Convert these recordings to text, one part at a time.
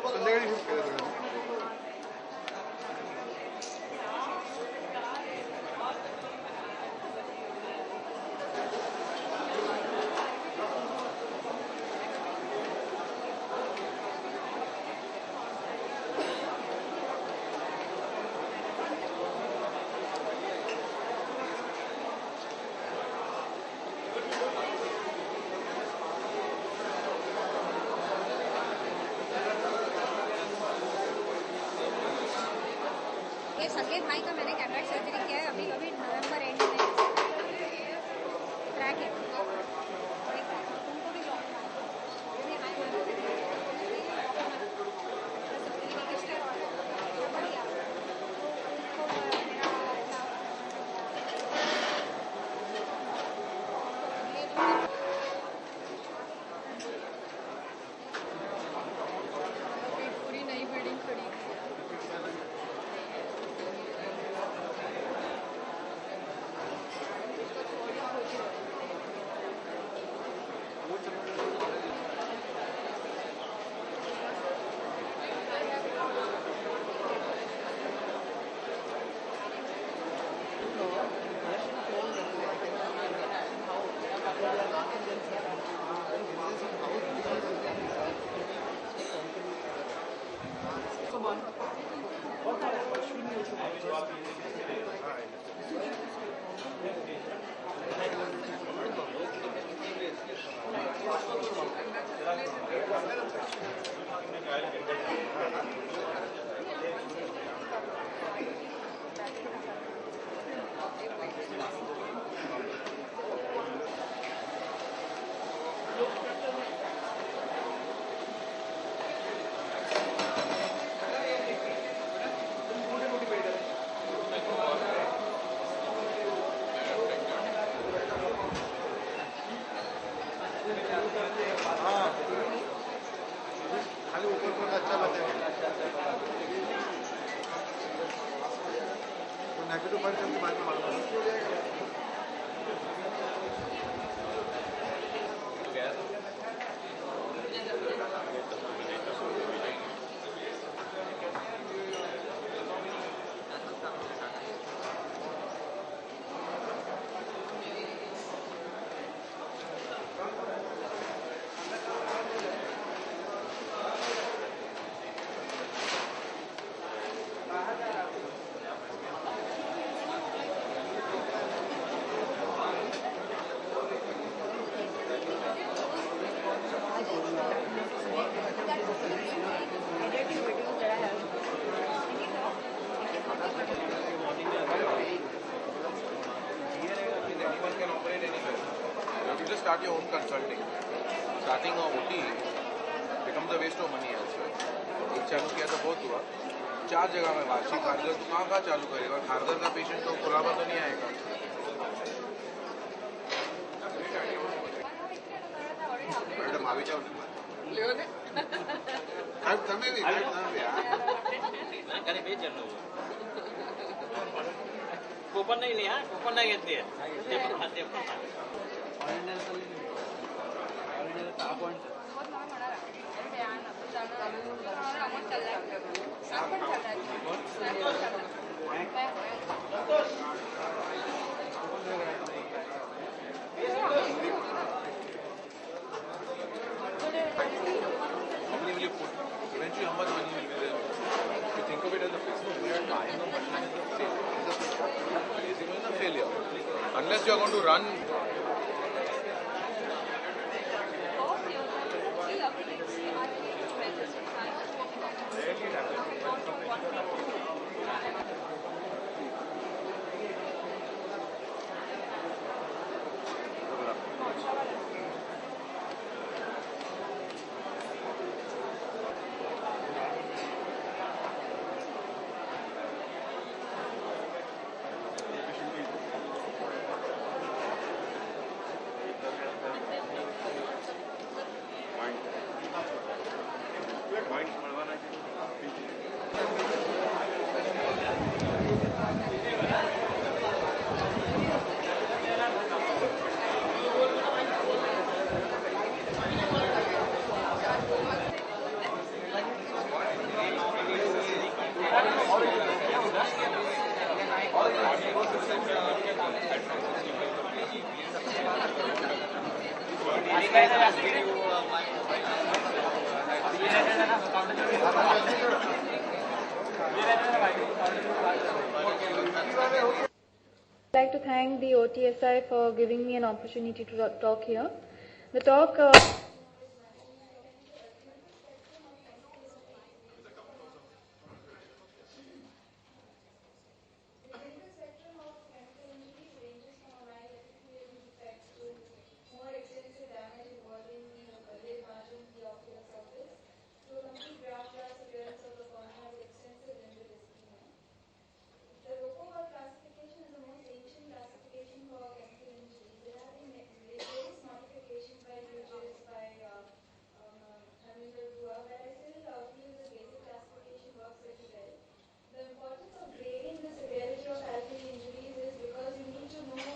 संध्याकाळी शिफ्ट केलं सगळं. संकेत भाई का मैंने कैटरेक्ट सर्जरी किया है अभी अभी नवंबर एंड में ट्रैक है उनको भी पूरी नई बिल्डिंग खड़ी खाली ऊपर पर अच्छा बताए तो नेगेटिव पॉइंट के बाद में मालूम start your own consulting. Starting a OT becomes a waste of money also. एक चालू किया तो बहुत हुआ. 4 जगह में वार्षिक खारगर तो कहाँ चालू करेगा? खारगर का पेशेंट तो खुलावा तो नहीं आएगा. मैडम आवी जाओ ले साहब તમે भी करे भेज लो कूपन नहीं लिया कूपन नहीं घेतली eventually how much money will be there? If you think of it as a business where time of machine is the same, it is a failure. Unless you are going to run I'd like to thank the OTSI for giving me an opportunity to talk here. The talk more extensive damage involving the lid margin, the ocular surface, to a complete ground glass appearance of the cornea with extensive limbal ischemia. The Rocco classification is the most ancient classification for chemical injuries. There have been various modifications by Hughes, by Haminder Dua, but I still feel the basic classification works very well. The importance of grading the severity of alveolar injuries is because you need to know it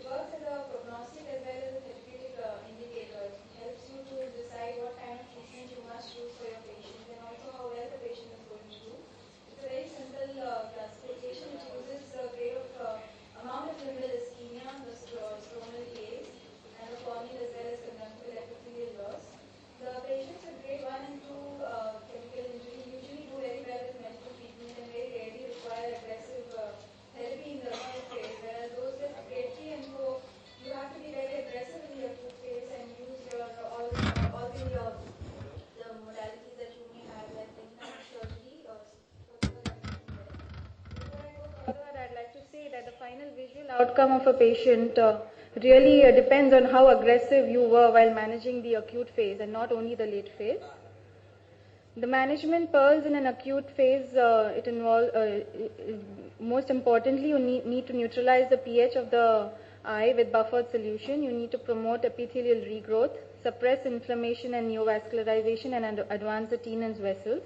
works as a prognostic as well as a therapeutic indicator. It helps you to decide what kind of treatment you must choose for your patient and also how well the patient is going to do. It's a very simple classification which uses the grade of amount of limbal ischemia, the stromal case, and the corneal as well as conjunctival epithelial loss. The patients with grade 1 and 2 chemical injury usually do very well with medical treatment and very rarely require aggressive therapy in the acute phase, whereas those with grade 3 and 4, you have to be very aggressive in the acute phase and use your all the modalities that you may have, like implant surgery or surgical everything there. Before I go further, I'd like to say that the final visual outcome of a patient really depends on how aggressive you were while managing the acute phase and not only the late phase. The management pearls in an acute phase, it involves, most importantly, you need to neutralize the pH of the eye with buffered solution. You need to promote epithelial regrowth, suppress inflammation and neovascularization, and advance the Tenon's vessels.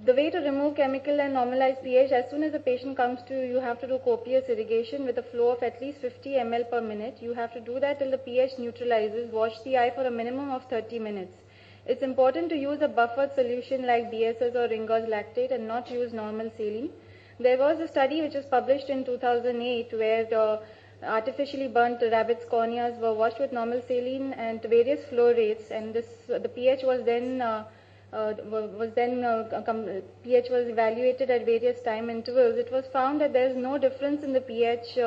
The way to remove chemical and normalize pH, as soon as the patient comes to you, you have to do copious irrigation with a flow of at least 50 ml per minute. You have to do that till the pH neutralizes. Wash the eye for a minimum of 30 minutes. It's important to use a buffered solution like BSS or Ringer's lactate and not use normal saline. There was a study which was published in 2008 where the artificially burnt rabbits' corneas were washed with normal saline and various flow rates, and the pH was then pH was evaluated at various time intervals. It was found that there is no difference in the pH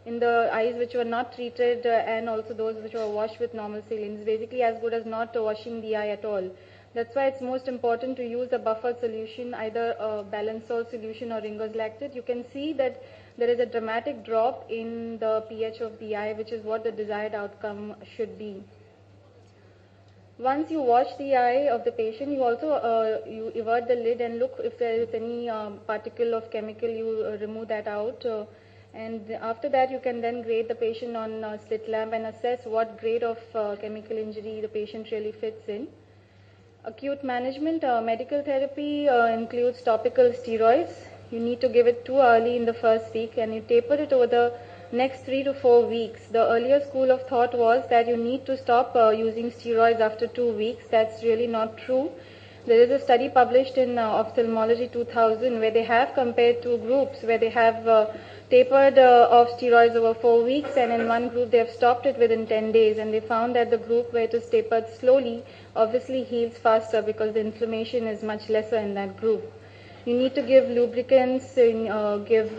in the eyes which were not treated and also those which were washed with normal saline. It's basically as good as not washing the eye at all. That's why it's most important to use a buffered solution, either a balanced salt solution or Ringer's lactate. You can see that there is a dramatic drop in the pH of the eye, which is what the desired outcome should be. Once you wash the eye of the patient, you also you invert the lid and look if there is any particle of chemical, you remove that out. And after that, you can then grade the patient on slit lamp and assess what grade of chemical injury the patient really fits in. Acute management, medical therapy includes topical steroids. You need to give it too early in the first week and you taper it over the next 3 to 4 weeks. The earlier school of thought was that you need to stop using steroids after 2 weeks. That's really not true. There is a study published in Ophthalmology 2000 where they have compared two groups where they have tapered off steroids over 4 weeks, and in one group they have stopped it within 10 days, and they found that the group where it is tapered slowly obviously heals faster because the inflammation is much lesser in that group. You need to give lubricants, give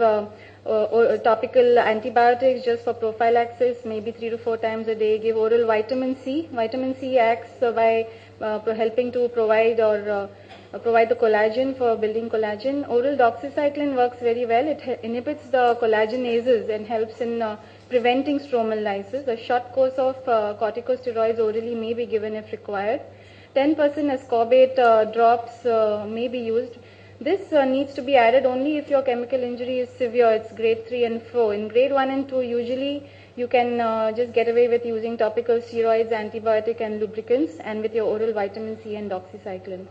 topical antibiotics just for prophylaxis, maybe 3 to 4 times a day. Give oral vitamin C. Vitamin C acts by helping to provide the collagen for building collagen. Oral doxycycline works very well. It inhibits the collagenases and helps in preventing stromal lysis. A short course of corticosteroids orally may be given if required. 10% ascorbate drops may be used. This needs to be added only if your chemical injury is severe. It's grade 3 and 4. In grade 1 and 2, usually you can just get away with using topical steroids, antibiotic and lubricants, and with your oral vitamin C and doxycycline.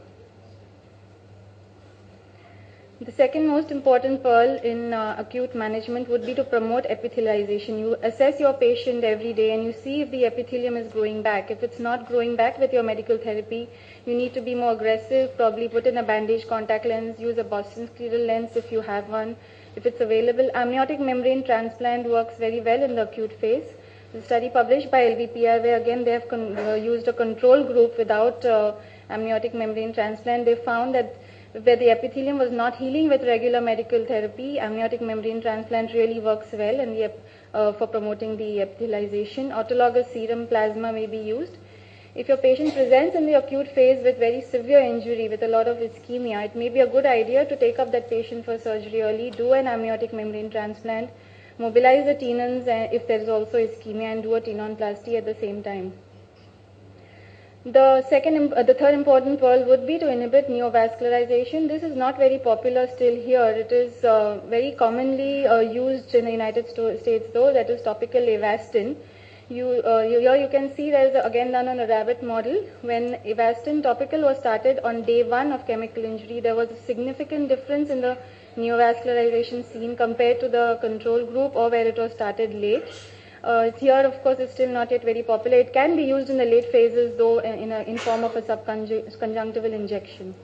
The second most important pearl in acute management would be to promote epithelialization. You assess your patient every day and you see if the epithelium is growing back. If it's not growing back with your medical therapy, you need to be more aggressive, probably put in a bandage contact lens, use a Boston scleral lens if you have one. If it's available, amniotic membrane transplant works very well in the acute phase. The study published by LVPR, where again they have used a control group without amniotic membrane transplant, they found that where the epithelium was not healing with regular medical therapy, amniotic membrane transplant really works well and for promoting the epithelialization. Autologous serum plasma may be used. If your patient presents in the acute phase with very severe injury, with a lot of ischemia, it may be a good idea to take up that patient for surgery early, do an amniotic membrane transplant, mobilize the tenons if there is also ischemia, and do a tenonplasty at the same time. The third important pearl would be to inhibit neovascularization. This is not very popular still here. It is very commonly used in the United States though, that is topical Avastin. Here you can see there is again done on a rabbit model. When Avastin topical was started on day 1 of chemical injury, there was a significant difference in the neovascularization seen compared to the control group or where it was started late. Here, of course, it's still not yet very popular. It can be used in the late phases, though, in form of a subconjunctival injection.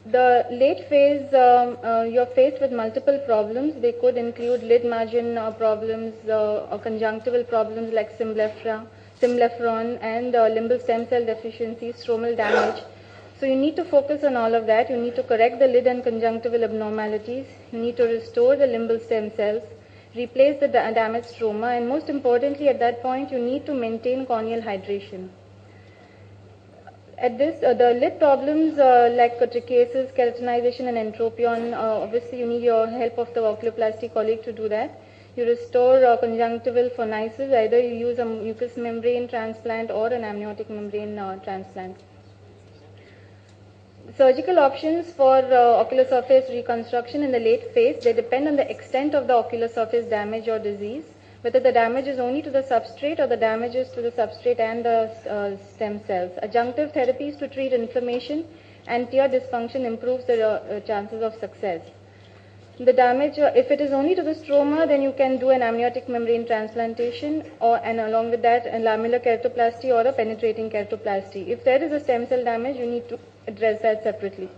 The late phase, you're faced with multiple problems. They could include lid margin problems or conjunctival problems like symblepharon and limbal stem cell deficiency, stromal damage. So you need to focus on all of that. You need to correct the lid and conjunctival abnormalities. You need to restore the limbal stem cells, replace the damaged stroma, and most importantly at that point you need to maintain corneal hydration. At this, the lid problems like trichiasis, keratinization and entropion, obviously you need your help of the oculoplasty colleague to do that. You restore conjunctival phonesis, either you use a mucous membrane transplant or an amniotic membrane transplant. Surgical options for ocular surface reconstruction in the late phase, they depend on the extent of the ocular surface damage or disease, whether the damage is only to the substrate or the damage is to the substrate and the stem cells. Adjunctive therapies to treat inflammation and tear dysfunction improves the chances of success. The damage, if it is only to the stroma, then you can do an amniotic membrane transplantation and along with that a lamellar keratoplasty or a penetrating keratoplasty. If there is a stem cell damage, you need to address that separately.